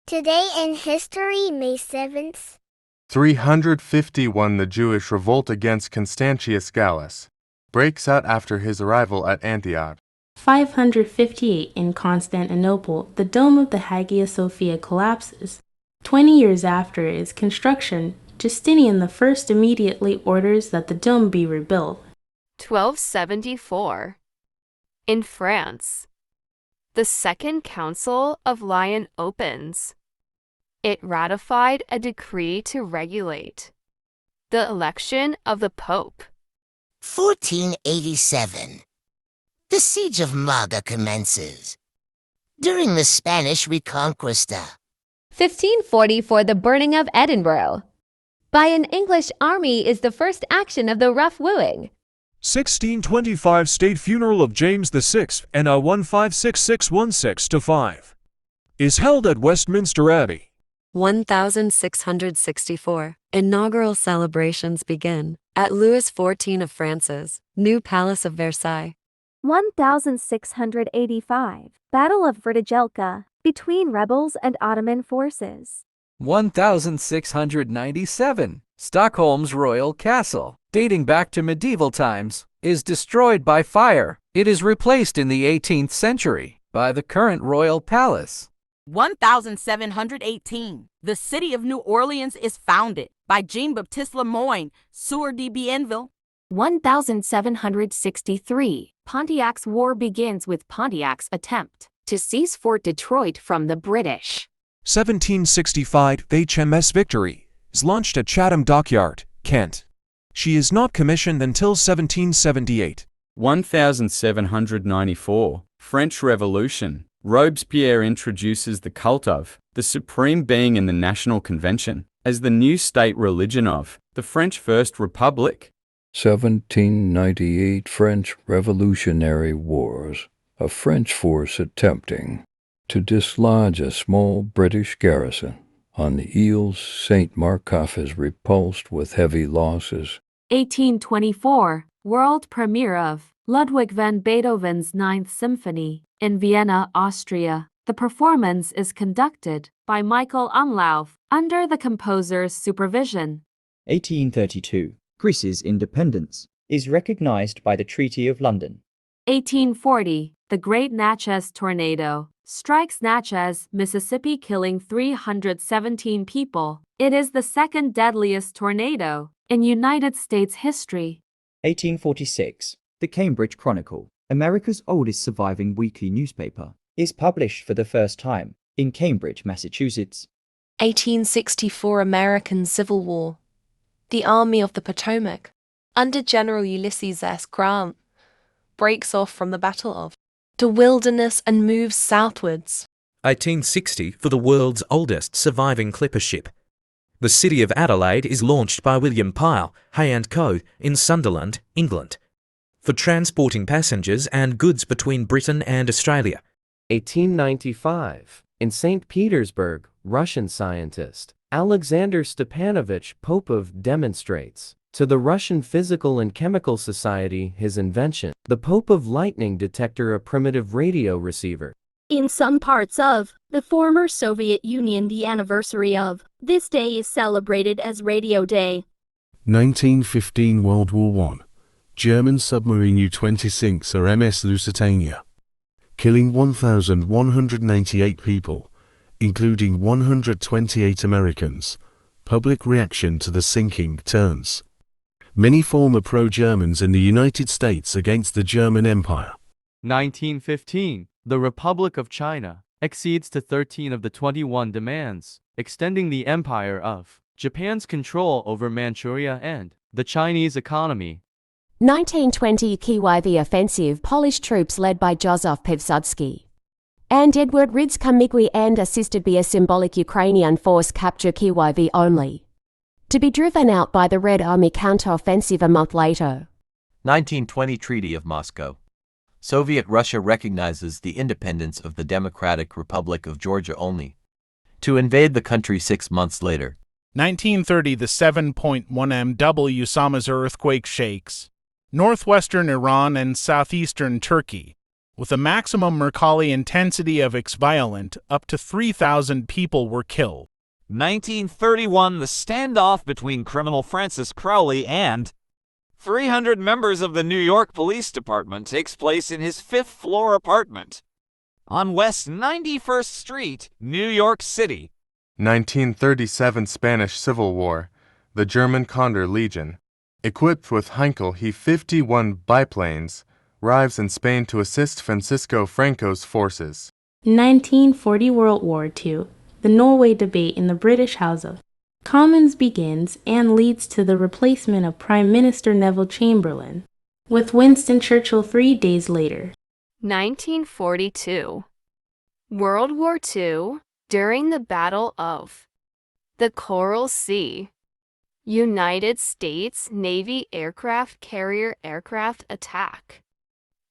Today in history, May 7th. 351 The Jewish revolt against Constantius Gallus breaks out after his arrival at Antioch. 558 in Constantinople, the dome of the Hagia Sophia collapses. 20 years after its construction, Justinian I immediately orders that the dome be rebuilt. 1274. In France, the Second Council of Lyon opens. It ratified a decree to regulate the election of the Pope. 1487. The Siege of Malaga commences. During the Spanish Reconquista. 1544 The burning of Edinburgh by an English army is the first action of the rough wooing. 1625 State funeral of James VI and a 156616-5 is held at Westminster Abbey. 1664 Inaugural celebrations begin at Louis XIV of France's new Palace of Versailles. 1685 Battle of Vrtijelka between rebels and Ottoman forces. 1697 Stockholm's royal castle, dating back to medieval times, is destroyed by fire. It is replaced in the 18th century by the current royal palace. 1718 The city of New Orleans is founded by Jean-Baptiste Lemoyne, Sieur de Bienville. 1763 Pontiac's War begins with Pontiac's attempt to seize Fort Detroit from the British. 1765 HMS Victory is launched at Chatham Dockyard, Kent. She is not commissioned until 1778. 1794 French Revolution. Robespierre introduces the cult of the Supreme Being in the National Convention as the new state religion of the French First Republic. 1798 French Revolutionary Wars. A French force attempting to dislodge a small British garrison on the Îles Saint-Marcouf is repulsed with heavy losses. 1824 World premiere of Ludwig van Beethoven's Ninth Symphony in Vienna, Austria. The performance is conducted by Michael Umlauf under the composer's supervision. 1832 Greece's independence is recognized by the Treaty of London. 1840 The Great Natchez Tornado strikes Natchez, Mississippi, killing 317 people. It is the second deadliest tornado in United States history. 1846 The Cambridge Chronicle, America's oldest surviving weekly newspaper, is published for the first time in Cambridge, Massachusetts. 1864 American Civil War. The Army of the Potomac, under General Ulysses S. Grant, breaks off from the Battle of the Wilderness and moves southwards. 1860 for the world's oldest surviving clipper ship. The city of Adelaide is launched by William Pyle, Hay & Co. in Sunderland, England, for transporting passengers and goods between Britain and Australia. 1895 in St. Petersburg, Russian scientist Alexander Stepanovich Popov demonstrates to the Russian Physical and Chemical Society his invention, the Popov lightning detector, a primitive radio receiver. In some parts of the former Soviet Union, the anniversary of this day is celebrated as Radio Day. 1915 World War I. German submarine U-20 sinks RMS Lusitania, killing 1,188 people, including 128 Americans. Public reaction to the sinking turns many former pro-Germans in the United States against the German Empire. 1915 The Republic of China accedes to 13 of the 21 demands, extending the empire of Japan's control over Manchuria and the Chinese economy. 1920 Kiev offensive. Polish troops led by Józef Piłsudski and Edward Rydzkamigwi and assisted by a symbolic Ukrainian force capture Kiev only to be driven out by the Red Army counter-offensive a month later. 1920 Treaty of Moscow. Soviet Russia recognizes the independence of the Democratic Republic of Georgia only to invade the country 6 months later. 1930 The 7.1 MW Samaz earthquake shakes northwestern Iran and southeastern Turkey, With a maximum Mercalli intensity of X-violent, up to 3,000 people were killed. 1931, the standoff between criminal Francis Crowley and 300 members of the New York Police Department takes place in his fifth-floor apartment on West 91st Street, New York City. 1937 Spanish Civil War. The German Condor Legion, equipped with Heinkel He-51 biplanes, arrives in Spain to assist Francisco Franco's forces. 1940 World War II. The Norway debate in the British House of Commons begins and leads to the replacement of Prime Minister Neville Chamberlain, with Winston Churchill 3 days later. 1942. World War II, during the Battle of the Coral Sea. United States Navy aircraft carrier aircraft attack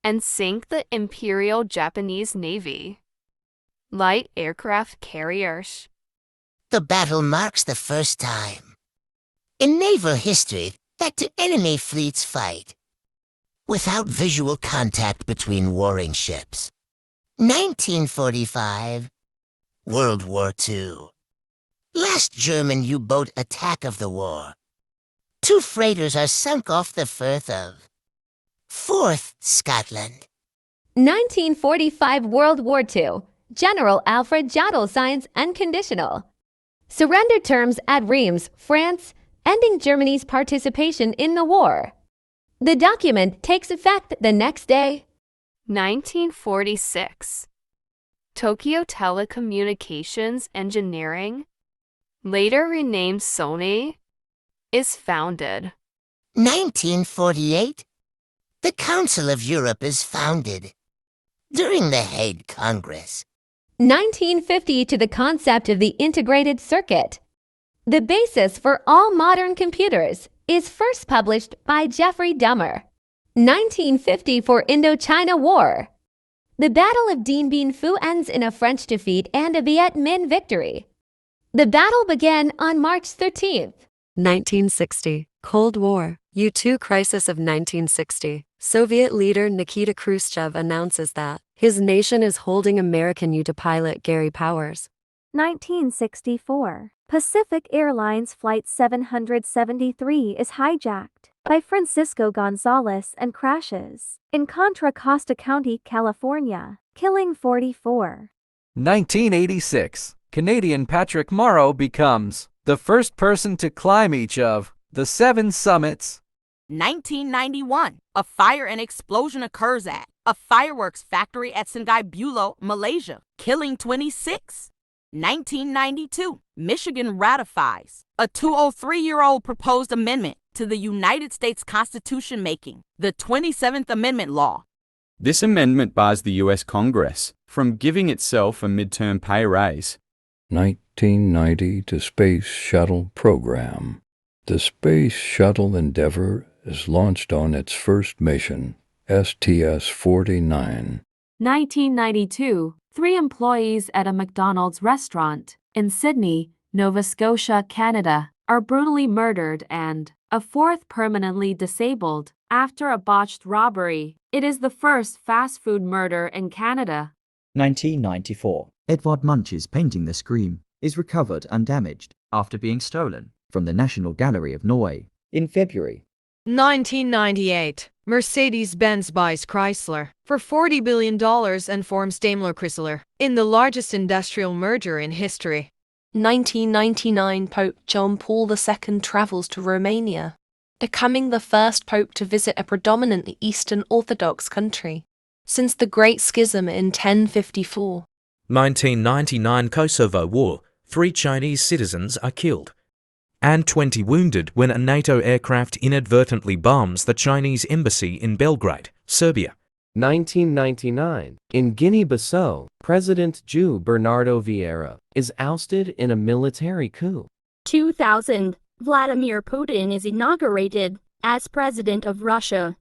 and sink the Imperial Japanese Navy light aircraft carriers. The battle marks the first time in naval history that two enemy fleets fight without visual contact between warring ships. 1945, World War II. Last German U-boat attack of the war. 2 freighters are sunk off the Firth of Forth, Scotland. 1945 World War II. General Alfred Jodl signs unconditional surrender terms at Reims, France, ending Germany's participation in the war. The document takes effect the next day. 1946. Tokyo Telecommunications Engineering, later renamed Sony, is founded. 1948. The Council of Europe is founded during the Hague Congress. 1950 to the concept of the integrated circuit. The basis for all modern computers is first published by Jeffrey Dahmer. 1950 for Indochina War. The Battle of Dien Bien Phu ends in a French defeat and a Viet Minh victory. The battle began on March 13th. 1960, Cold War, U-2 crisis of 1960. Soviet leader Nikita Khrushchev announces that his nation is holding American U-2 pilot Gary Powers. 1964, Pacific Airlines Flight 773 is hijacked by Francisco Gonzalez and crashes in Contra Costa County, California, killing 44. 1986, Canadian Patrick Morrow becomes the first person to climb each of the 7 summits. 1991, a fire and explosion occurs at a fireworks factory at Sungai Buloh, Malaysia, killing 26. 1992, Michigan ratifies a 203-year-old proposed amendment to the United States Constitution, making the 27th Amendment law. This amendment bars the U.S. Congress from giving itself a midterm pay raise. 1990 to Space Shuttle Program. The Space Shuttle Endeavour is launched on its first mission, STS-49. 1992, 3 employees at a McDonald's restaurant in Sydney, Nova Scotia, Canada, are brutally murdered and a 4th permanently disabled after a botched robbery. It is the first fast food murder in Canada. 1994. Edvard Munch's painting The Scream is recovered undamaged after being stolen from the National Gallery of Norway in February. 1998. Mercedes-Benz buys Chrysler for $40 billion and forms Daimler-Chrysler in the largest industrial merger in history. 1999 Pope John Paul II travels to Romania, becoming the first pope to visit a predominantly Eastern Orthodox country since the Great Schism in 1054. 1999 Kosovo War. 3 Chinese citizens are killed and 20 wounded when a NATO aircraft inadvertently bombs the Chinese embassy in Belgrade, Serbia. 1999. In Guinea-Bissau, President João Bernardo Vieira is ousted in a military coup. 2000, Vladimir Putin is inaugurated as President of Russia.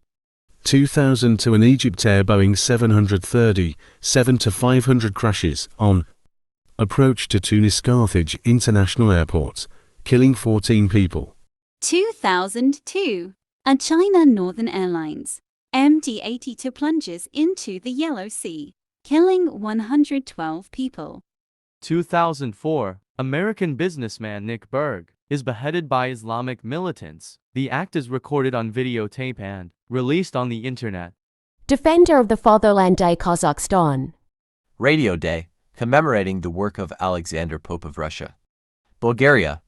2002 an Egyptair Boeing 730, 7-500 crashes on approach to Tunis-Carthage International Airport, killing 14 people. 2002, a China Northern Airlines MD-82 plunges into the Yellow Sea, killing 112 people. 2004, American businessman Nick Berg is beheaded by Islamic militants. The act is recorded on videotape and released on the internet. Defender of the Fatherland Day, Kazakhstan. Radio Day, commemorating the work of Alexander Pope of Russia. Bulgaria.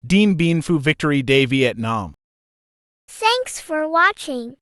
Dien Bien Phu Victory Day, Vietnam. Thanks for watching.